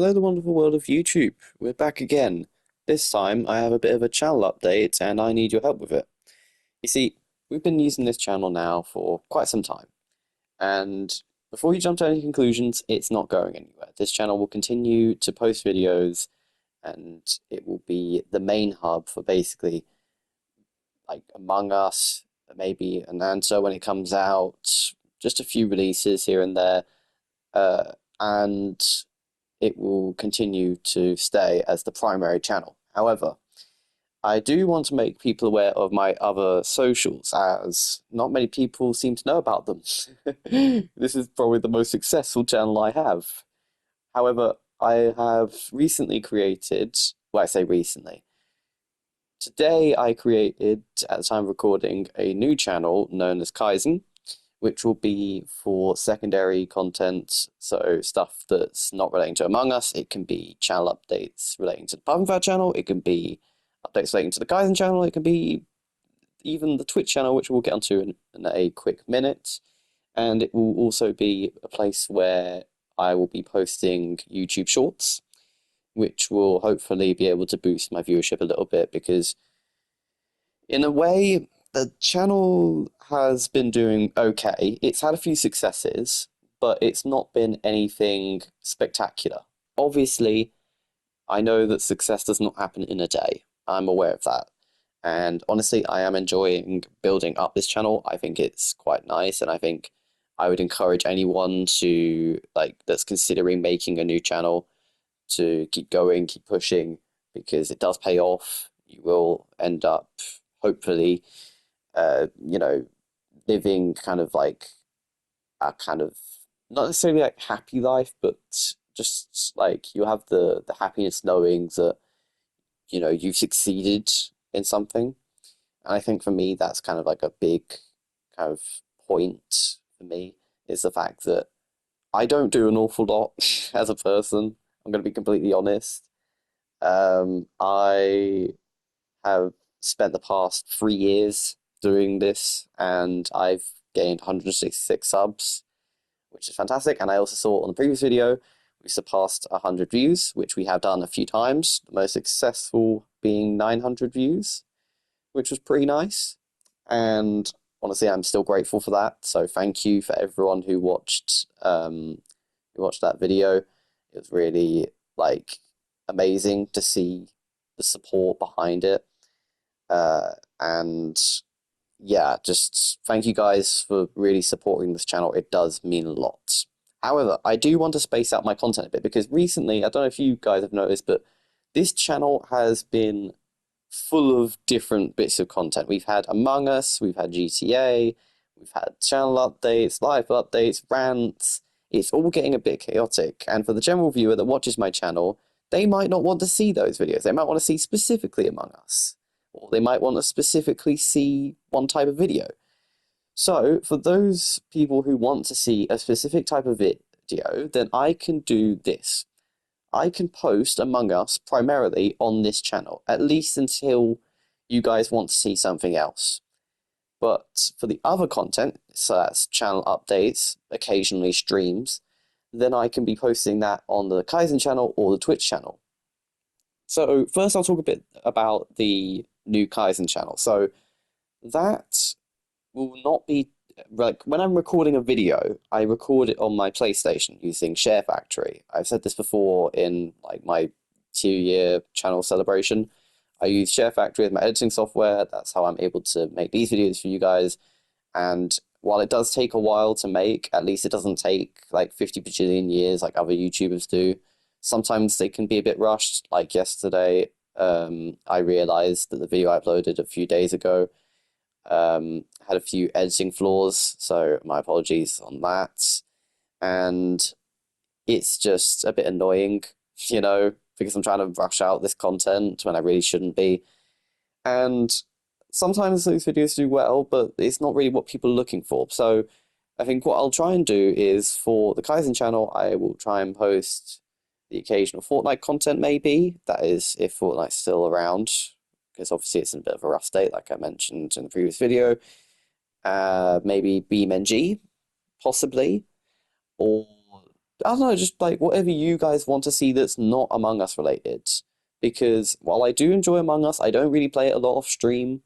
Hello, the wonderful world of YouTube. We're back again. This time I have a bit of a channel update and I need your help with it. You see, we've been using this channel now for quite some time, and before you jump to any conclusions, it's not going anywhere. This channel will continue to post videos and it will be the main hub for basically like Among Us, maybe an answer when it comes out, just a few releases here and there, and it will continue to stay as the primary channel. However, I do want to make people aware of my other socials, as not many people seem to know about them. This is probably the most successful channel I have. However, I have recently created, well, I say recently, today I created, at the time of recording, a new channel known as Kaizen, which will be for secondary content, so stuff that's not relating to Among Us. It can be channel updates relating to the puffinfat channel, it can be updates relating to the Kaizen channel, it can be even the Twitch channel, which we'll get onto in a quick minute. And it will also be a place where I will be posting YouTube Shorts, which will hopefully be able to boost my viewership a little bit, because in a way, the channel has been doing okay. It's had a few successes, but it's not been anything spectacular. Obviously, I know that success does not happen in a day. I'm aware of that. And honestly, I am enjoying building up this channel. I think it's quite nice, and I think I would encourage anyone to that's considering making a new channel to keep going, keep pushing, because it does pay off. You will end up, hopefully, you know, living kind of like a kind of not necessarily like happy life, but just like you have the happiness knowing that you've succeeded in something. And I think for me, that's kind of like a big kind of point for me, is the fact that I don't do an awful lot as a person. I'm going to be completely honest. I have spent the past 3 years doing this, and I've gained 166 subs, which is fantastic. And I also saw on the previous video, we surpassed 100 views, which we have done a few times, the most successful being 900 views, which was pretty nice. And honestly, I'm still grateful for that. So thank you for everyone who watched that video. It was really amazing to see the support behind it. And yeah, just thank you guys for really supporting this channel. It does mean a lot. However, I do want to space out my content a bit, because recently, I don't know if you guys have noticed, but this channel has been full of different bits of content. We've had Among Us, we've had GTA, we've had channel updates, live updates, rants. It's all getting a bit chaotic. And for the general viewer that watches my channel, they might not want to see those videos. They might want to see specifically Among Us, or they might want to specifically see one type of video. So for those people who want to see a specific type of video, then I can do this. I can post Among Us primarily on this channel, at least until you guys want to see something else. But for the other content, so that's channel updates, occasionally streams, then I can be posting that on the Kaizen channel or the Twitch channel. So first I'll talk a bit about the new Kaizen channel. So that will not be when I'm recording a video, I record it on my PlayStation using Share Factory. I've said this before in my 2-year channel celebration. I use Share Factory as my editing software. That's how I'm able to make these videos for you guys. And while it does take a while to make, at least it doesn't take 50 bajillion years like other YouTubers do. Sometimes they can be a bit rushed. Like yesterday, I realized that the video I uploaded a few days ago had a few editing flaws, so my apologies on that. And it's just a bit annoying, because I'm trying to rush out this content when I really shouldn't be. And sometimes those videos do well, but it's not really what people are looking for. So I think what I'll try and do is, for the Kaizen channel, I will try and post the occasional Fortnite content, maybe. That is, if Fortnite's still around, because obviously it's in a bit of a rough state, like I mentioned in the previous video. Maybe BeamNG, possibly, or I don't know, just like whatever you guys want to see that's not Among Us related. Because while I do enjoy Among Us, I don't really play it a lot off stream.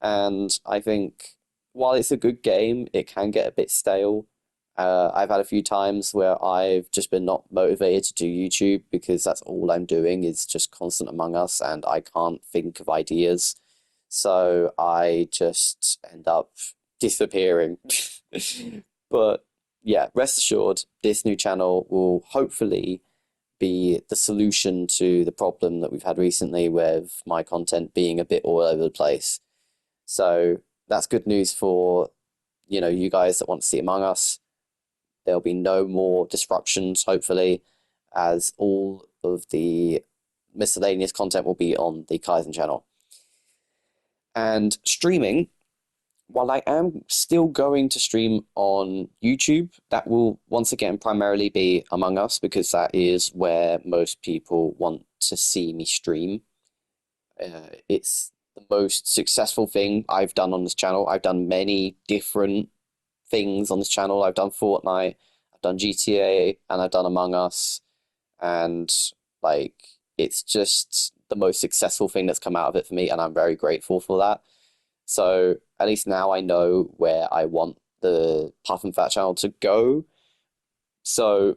And I think while it's a good game, it can get a bit stale. I've had a few times where I've just been not motivated to do YouTube because that's all I'm doing is just constant Among Us and I can't think of ideas. So I just end up disappearing. But yeah, rest assured, this new channel will hopefully be the solution to the problem that we've had recently with my content being a bit all over the place. So that's good news for, you guys that want to see Among Us. There'll be no more disruptions, hopefully, as all of the miscellaneous content will be on the Kaizen channel. And streaming, while I am still going to stream on YouTube, that will once again primarily be Among Us because that is where most people want to see me stream. It's the most successful thing I've done on this channel. I've done many different things on this channel. I've done Fortnite, I've done GTA, and I've done Among Us, and like it's just the most successful thing that's come out of it for me, and I'm very grateful for that. So at least now I know where I want the Puff and Fat channel to go. So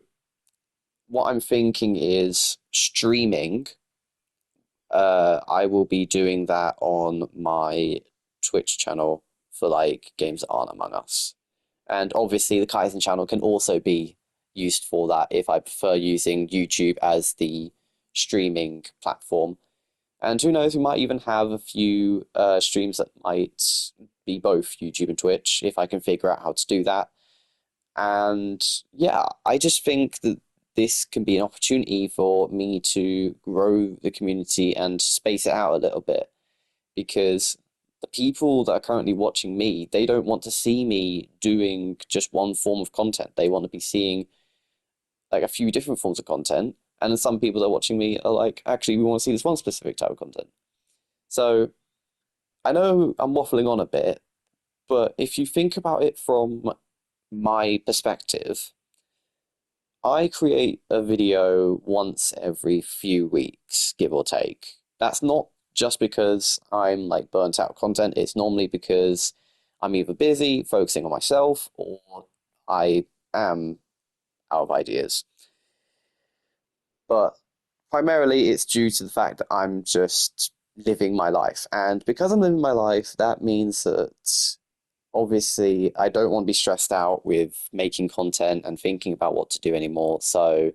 what I'm thinking is streaming. I will be doing that on my Twitch channel for like games that aren't Among Us. And obviously the Kaizen channel can also be used for that if I prefer using YouTube as the streaming platform. And who knows, we might even have a few streams that might be both YouTube and Twitch if I can figure out how to do that. And yeah, I just think that this can be an opportunity for me to grow the community and space it out a little bit because the people that are currently watching me, they don't want to see me doing just one form of content. They want to be seeing like a few different forms of content. And then some people that are watching me are like, actually, we want to see this one specific type of content. So I know I'm waffling on a bit, but if you think about it from my perspective, I create a video once every few weeks, give or take. That's not just because I'm like burnt out of content. It's normally because I'm either busy focusing on myself or I am out of ideas. But primarily it's due to the fact that I'm just living my life. And because I'm living my life, that means that obviously I don't want to be stressed out with making content and thinking about what to do anymore. So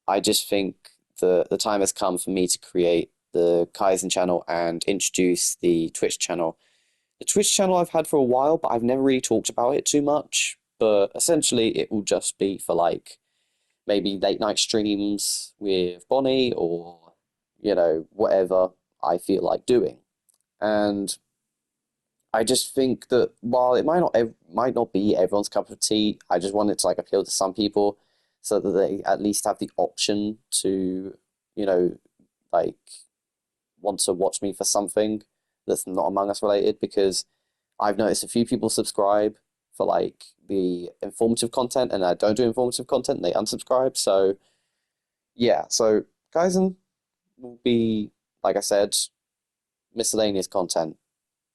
I just think the time has come for me to create the Kaizen channel and introduce the Twitch channel. The Twitch channel I've had for a while, but I've never really talked about it too much. But essentially, it will just be for like maybe late night streams with Bonnie or, whatever I feel like doing. And I just think that while it might not be everyone's cup of tea, I just want it to like appeal to some people so that they at least have the option to, you know, like want to watch me for something that's not Among Us related because I've noticed a few people subscribe for like the informative content and I don't do informative content and they unsubscribe. So yeah, so Kaizen will be, like I said, miscellaneous content.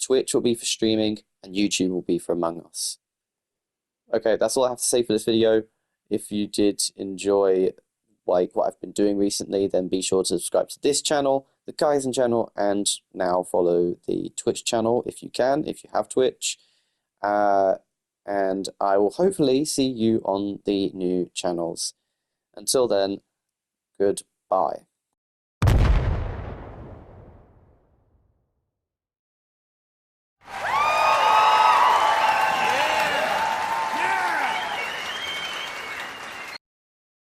Twitch will be for streaming, and YouTube will be for Among Us. Okay, that's all I have to say for this video. If you did enjoy like what I've been doing recently, then be sure to subscribe to this channel, the Kaizen channel, and now follow the Twitch channel if you can, if you have Twitch. And I will hopefully see you on the new channels. Until then, goodbye.